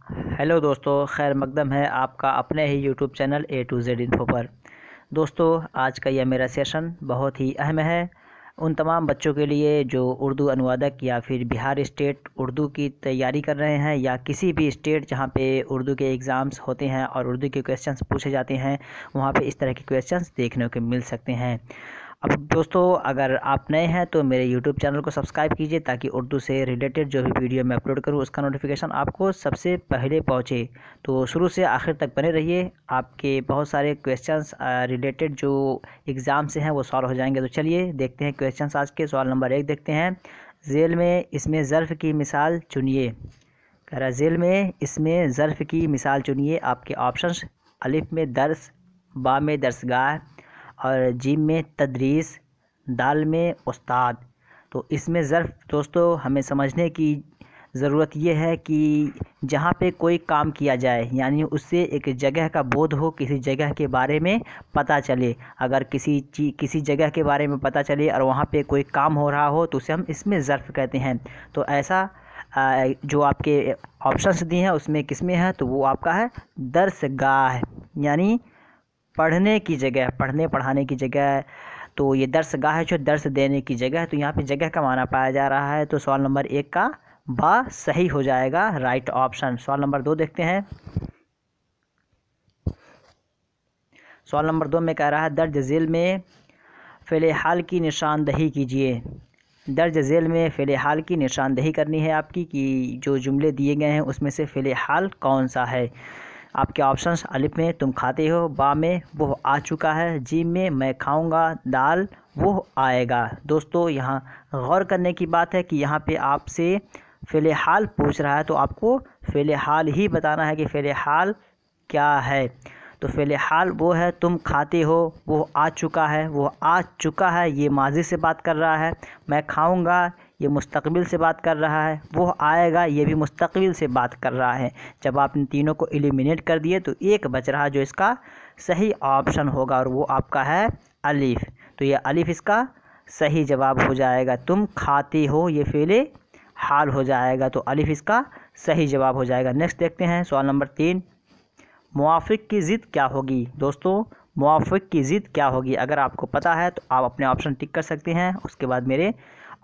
Hello दोस्तों, खैर मकदम है आपका अपने ही YouTube channel A to Z info पर। दोस्तों, आज का यह मेरा सेशन बहुत ही अहम है उन तमाम बच्चों के लिए जो उर्दू अनुवादक या फिर बिहार स्टेट उर्दू की तैयारी कर रहे हैं या किसी भी स्टेट जहां पे उर्दू के एग्ज़ाम्स होते हैं और उर्दू के क्वेश्चंस पूछे जाते हैं, वहां पे इस तरह के क्वेश्चंस देखने को मिल सकते हैं। अब दोस्तों, अगर आप नए हैं तो मेरे YouTube चैनल को सब्सक्राइब कीजिए ताकि उर्दू से रिलेटेड जो भी वीडियो मैं अपलोड करूं उसका नोटिफिकेशन आपको सबसे पहले पहुंचे। तो शुरू से आखिर तक बने रहिए, आपके बहुत सारे क्वेश्चंस रिलेटेड जो एग्ज़ाम से हैं वो सॉल्व हो जाएंगे। तो चलिए देखते हैं क्वेश्चंस। आज के सवाल नंबर 1 देखते हैं। झेल में इसमें ज़र्फ़ की मिसाल चुनिए। कह रहा है झेल में इसमें ज़र्फ़ की मिसाल चुनिए। आपके ऑप्शंस अलिफ में दर्स, बा में दरसगाह और जीम में तदरीस, दाल में उस्ताद। तो इसमें ज़र्फ़ दोस्तों हमें समझने की ज़रूरत ये है कि जहाँ पे कोई काम किया जाए, यानी उससे एक जगह का बोध हो, किसी जगह के बारे में पता चले। अगर किसी जगह के बारे में पता चले और वहाँ पे कोई काम हो रहा हो तो उसे हम इसमें ज़र्फ़ कहते हैं। तो ऐसा जो आपके ऑप्शंस दिए हैं उसमें किसमें है, तो वो आपका है दर्सगाह, यानी पढ़ने की जगह, पढ़ने पढ़ाने की जगह। तो ये दर्सगाह है जो दर्स देने की जगह है, तो यहाँ पे जगह का माना पाया जा रहा है। तो सवाल नंबर 1 का बा सही हो जाएगा, राइट ऑप्शन। सवाल नंबर 2 देखते हैं। सवाल नंबर 2 में कह रहा है दर्ज झेल में फ़ेल हाल की निशानदही कीजिए। दर्ज झेल में फ़ेल हाल की निशानदही करनी है आपकी कि जो जुमले दिए गए हैं उसमें से फ़ेल हाल कौन सा है। आपके ऑप्शंस अलिफ में तुम खाते हो, बा में वो आ चुका है, जीम में मैं खाऊंगा, दाल वो आएगा। दोस्तों, यहाँ गौर करने की बात है कि यहाँ पे आपसे फ़ेल हाल पूछ रहा है तो आपको फ़ेल हाल ही बताना है कि फ़ेल हाल क्या है। तो फ़ेल हाल वो है तुम खाते हो, वो आ चुका है, वो आ चुका है ये माजी से बात कर रहा है। मैं खाऊंगा ये मुस्तकबिल से बात कर रहा है। वो आएगा ये भी मुस्तकबिल से बात कर रहा है। जब आपने तीनों को एलिमिनेट कर दिए तो एक बच रहा जो इसका सही ऑप्शन होगा और वो आपका है अलिफ। तो ये अलिफ इसका सही जवाब हो जाएगा। तुम खाते हो ये फ़ेल हाल हो जाएगा, तो अलिफ इसका सही जवाब हो जाएगा। नेक्स्ट देखते हैं सवाल नंबर 3। मुवाफ़िक़ की ज़िद क्या होगी। दोस्तों, मुवाफ़िक़ की ज़िद क्या होगी, अगर आपको पता है तो आप अपने ऑप्शन टिक कर सकते हैं। उसके बाद मेरे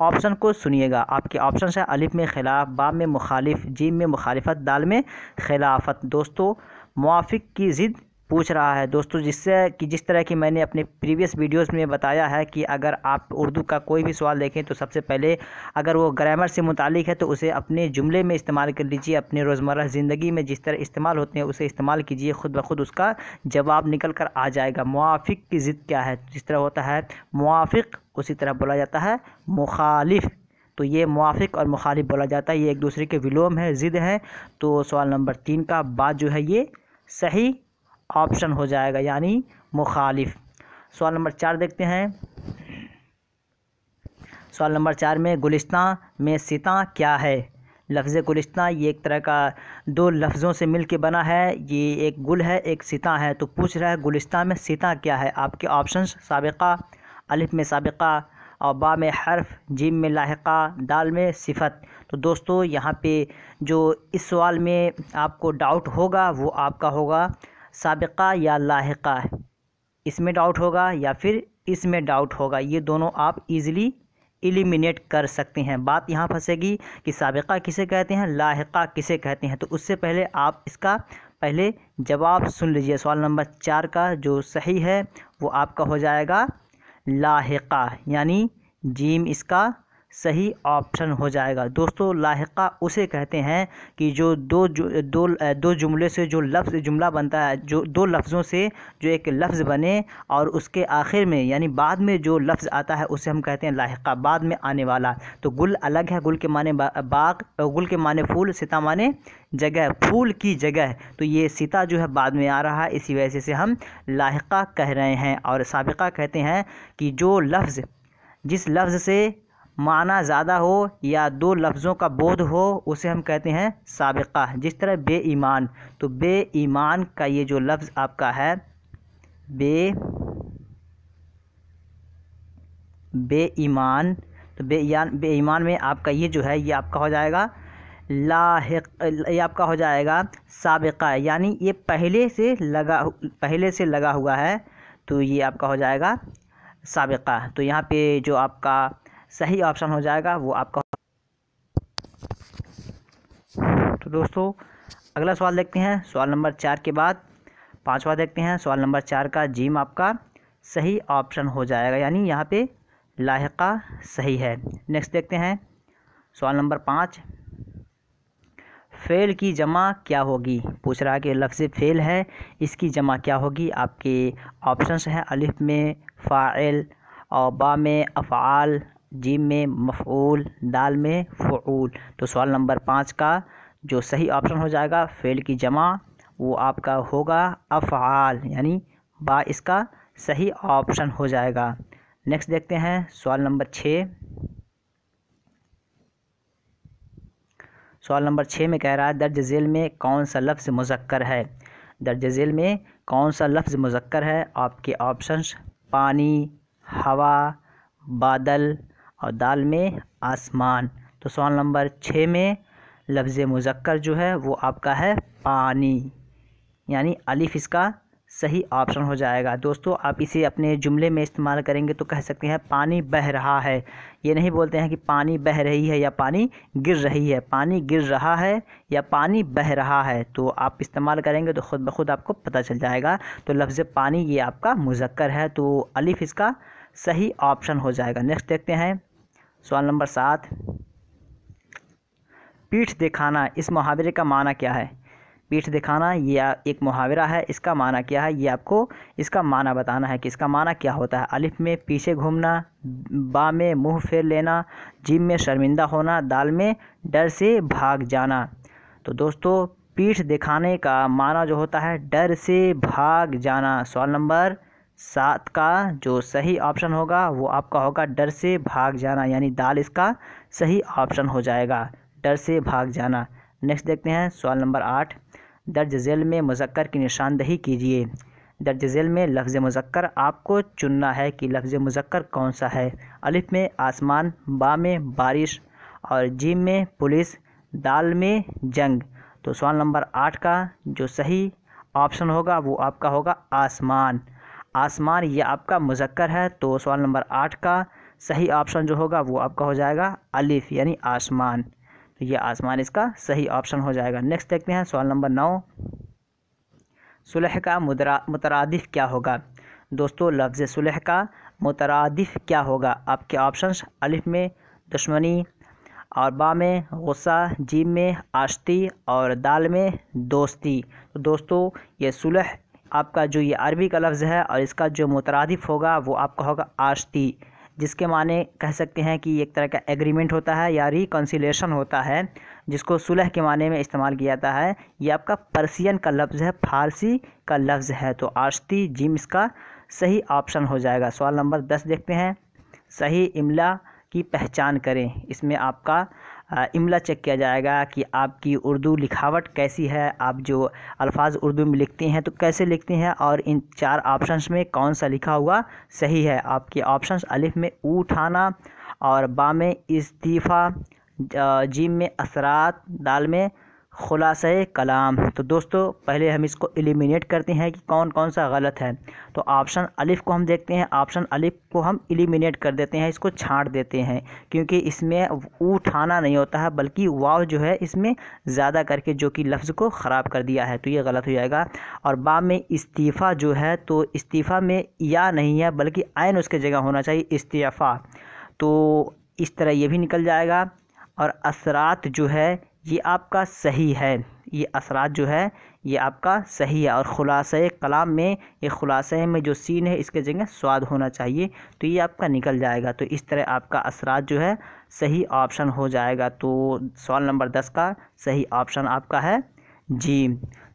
ऑप्शन को सुनिएगा। आपके ऑप्शन है अलिफ में खिलाफ, बा में मुखालिफ, जीम में मुखालिफत, दाल में खिलाफत। दोस्तों, मुवाफ़िक़ की ज़िद पूछ रहा है दोस्तों, जिस तरह की मैंने अपने प्रीवियस वीडियोस में बताया है कि अगर आप उर्दू का कोई भी सवाल देखें तो सबसे पहले अगर वो ग्रामर से मुतालिक है तो उसे अपने जुमले में इस्तेमाल कर लीजिए। अपने रोज़मर्रा ज़िंदगी में जिस तरह इस्तेमाल होते हैं उसे इस्तेमाल कीजिए, ख़ुद ब खुद उसका जवाब निकल कर आ जाएगा। मुवाफ़िक़ की ज़िद क्या है, जिस तरह होता है मुवाफ़िक़ उसी तरह बोला जाता है मुखालिफ। तो ये मुवाफ़िक़ और मुखालिफ बोला जाता है, ये एक दूसरे के विलोम है, ज़िद है। तो सवाल नंबर 3 का बात जो है ये सही ऑप्शन हो जाएगा, यानी मुखालिफ। सवाल नंबर 4 देखते हैं। सवाल नंबर 4 में गुलिस्तां में सितां क्या है। लफ्ज़ गुलिस्तां ये एक तरह का दो लफ्ज़ों से मिल के बना है। ये एक गुल है, एक सितां है। तो पूछ रहा है गुलिस्तां में सितां क्या है। आपके ऑप्शंस साबिक़ा, अलिफ में साबिक़ा और बा में हर्फ, जीम में लाहिक़ा, दाल में सिफ़त। तो दोस्तों, यहाँ पे जो इस सवाल में आपको डाउट होगा वो आपका होगा साबिक़ा या लाहिक़ा, इसमें डाउट होगा या फिर इसमें डाउट होगा। ये दोनों आप इजीली एलिमिनेट कर सकते हैं। बात यहाँ फंसेगी कि साबिक़ा किसे कहते हैं, लाहिक़ा किसे कहते हैं। तो उससे पहले आप इसका पहले जवाब सुन लीजिए। सवाल नंबर 4 का जो सही है वो आपका हो जाएगा लाहिक़ा, यानी जीम इसका सही ऑप्शन हो जाएगा। दोस्तों, लाहिक़ा उसे कहते हैं कि जो दो जुमले से जो लफ्ज़ जुमला बनता है, जो दो लफ्ज़ों से जो एक लफ्ज़ बने और उसके आखिर में यानी बाद में जो लफ्ज़ आता है उसे हम कहते हैं लाहिक़ा, बाद में आने वाला। तो गुल अलग है, गुल के माने बाग, गुल के माने फूल, सिता माने जगह, फूल की जगह। तो ये सिता जो है बाद में आ रहा है, इसी वजह से हम लाहिक़ा कह रहे हैं। और साबिक़ा कहते हैं कि जो लफ्ज़ जिस लफ्ज़ से माना ज़्यादा हो या दो लफ्ज़ों का बोध हो उसे हम कहते हैं साबिक़ा। जिस तरह बेईमान, तो बेईमान का ये जो लफ्ज़ आपका है बेईमान, तो बेईमान में आपका ये जो है ये आपका हो जाएगा लाहिक, ये आपका हो जाएगा साबिक़ा, यानी ये पहले से लगा हुआ है, तो ये आपका हो जाएगा साबिक़ा। तो यहाँ पे जो आपका सही ऑप्शन हो जाएगा वो आपका। तो दोस्तों अगला सवाल देखते हैं। सवाल नंबर 4 के बाद 5वां देखते हैं। सवाल नंबर 4 का जीम आपका सही ऑप्शन हो जाएगा, यानी यहाँ पे लाहिक़ा सही है। नेक्स्ट देखते हैं सवाल नंबर 5। फ़ेल की जमा क्या होगी? पूछ रहा है कि लफ्ज़ फ़ेल है, इसकी जमा क्या होगी? आपके ऑप्शंस हैं अलिफ में फ़ाइल, और बा में अफ़आल, जीम में मफ़ऊल, दाल में फ़ऊल। तो सवाल नंबर 5 का जो सही ऑप्शन हो जाएगा फ़ेल की जमा वो आपका होगा अफ़आल, यानी बा इसका सही ऑप्शन हो जाएगा। नेक्स्ट देखते हैं सवाल नंबर 6। सवाल नंबर 6 में कह रहा है दर्ज झेल में कौन सा लफ्ज़ मुज़क्कर है? दर्ज झेल में कौन सा लफ्ज़ मुज़क्कर है? आपके ऑप्शंस पानी, हवा, बादल और दाल में आसमान। तो सवाल नंबर 6 में लफ्ज़ मुज़क्कर जो है वो आपका है पानी, यानी अलिफ इसका सही ऑप्शन हो जाएगा। दोस्तों आप इसे अपने जुमले में इस्तेमाल करेंगे तो कह सकते हैं पानी बह रहा है। ये नहीं बोलते हैं कि पानी बह रही है या पानी गिर रही है, पानी गिर रहा है या पानी बह रहा है। तो आप इस्तेमाल करेंगे तो ख़ुद ब खुद आपको पता चल जाएगा। तो लफ्ज़ पानी ये आपका मुज़क्कर है, तो अलिफ इसका सही ऑप्शन हो जाएगा। नेक्स्ट देखते हैं सवाल नंबर 7। पीठ दिखाना, इस मुहावरे का माना क्या है? पीठ दिखाना ये एक मुहावरा है, इसका माना क्या है ये आपको इसका माना बताना है कि इसका माना क्या होता है। अलिफ में पीछे घूमना, बा में मुंह फेर लेना, जीम में शर्मिंदा होना, दाल में डर से भाग जाना। तो दोस्तों पीठ दिखाने का माना जो होता है डर से भाग जाना। सवाल नंबर 7 का जो सही ऑप्शन होगा वो आपका होगा डर से भाग जाना, यानी दाल इसका सही ऑप्शन हो जाएगा, डर से भाग जाना। नेक्स्ट देखते हैं सवाल नंबर 8। दर्ज झेल में मुज़क्कर की निशानदही कीजिए। दर्ज झेल में लफ्ज़ मुज़क्कर आपको चुनना है कि लफ्ज़ मुज़क्कर कौन सा है। अलिफ में आसमान, बा में बारिश और जीम में पुलिस, दाल में जंग। तो सवाल नंबर 8 का जो सही ऑप्शन होगा वो आपका होगा आसमान। आसमान ये आपका मुज़क्कर है, तो सवाल नंबर 8 का सही ऑप्शन जो होगा वो आपका हो जाएगा अलिफ, यानी आसमान। तो ये आसमान इसका सही ऑप्शन हो जाएगा। नेक्स्ट देखते हैं सवाल नंबर 9। सुलह का मुतरादिफ क्या होगा? दोस्तों लफ्ज़ सुलह का मुतरादिफ क्या होगा? आपके ऑप्शंस अलिफ में दुश्मनी और बा में गुस्सा, जीम में आश्ती और दाल में दोस्ती। तो दोस्तों ये सुलह आपका जो ये अरबी का लफ्ज़ है और इसका जो मुतरादिफ होगा वो आपका होगा आश्ती, जिसके माने कह सकते हैं कि एक तरह का एग्रीमेंट होता है या रिकॉन्सिलेशन होता है, जिसको सुलह के माने में इस्तेमाल किया जाता है। ये आपका पर्सियन का लफ्ज़ है, फारसी का लफ्ज़ है, तो आश्ती जीम इसका सही ऑप्शन हो जाएगा। सवाल नंबर 10 देखते हैं। सही इमला की पहचान करें। इसमें आपका इमला चेक किया जाएगा कि आपकी उर्दू लिखावट कैसी है, आप जो अल्फाज उर्दू में लिखते हैं तो कैसे लिखते हैं, और इन 4 ऑप्शंस में कौन सा लिखा हुआ सही है। आपके ऑप्शंस अलिफ में उठाना और बा में इस्तीफ़ा, जीम में असरात, दाल में खुलासे कलाम। तो दोस्तों पहले हम इसको एलिमिनेट करते हैं कि कौन कौन सा गलत है। तो ऑप्शन अलिफ को हम देखते हैं, ऑप्शन अलिफ को हम एलिमिनेट कर देते हैं, इसको छांट देते हैं, क्योंकि इसमें उठाना नहीं होता है बल्कि वाव जो है इसमें ज़्यादा करके जो कि लफ्ज़ को ख़राब कर दिया है, तो ये गलत हो जाएगा। और बा में इस्तीफ़ा जो है तो इस्तीफ़ा में या नहीं है बल्कि आइन उसके जगह होना चाहिए इस्तीफ़ा, तो इस तरह ये भी निकल जाएगा। और असरात जो है ये आपका सही है, ये असरात जो है ये आपका सही है। और खुलासे कलाम में ये खुलासे में जो सीन है इसके जगह स्वाद होना चाहिए, तो ये आपका निकल जाएगा। तो इस तरह आपका असरात जो है सही ऑप्शन हो जाएगा। तो सवाल नंबर 10 का सही ऑप्शन आपका है जी।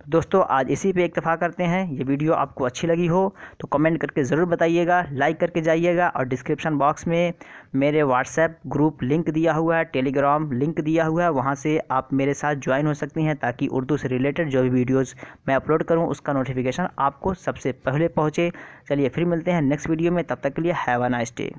दोस्तों आज इसी पे इक्तफ़ा करते हैं। ये वीडियो आपको अच्छी लगी हो तो कमेंट करके ज़रूर बताइएगा, लाइक करके जाइएगा, और डिस्क्रिप्शन बॉक्स में मेरे व्हाट्सएप ग्रुप लिंक दिया हुआ है, टेलीग्राम लिंक दिया हुआ है, वहाँ से आप मेरे साथ ज्वाइन हो सकती हैं ताकि उर्दू से रिलेटेड जो भी वीडियोज़ मैं अपलोड करूँ उसका नोटिफिकेशन आपको सबसे पहले पहुँचे। चलिए फिर मिलते हैं नेक्स्ट वीडियो में, तब तक के लिए हैव अ नाइस डे।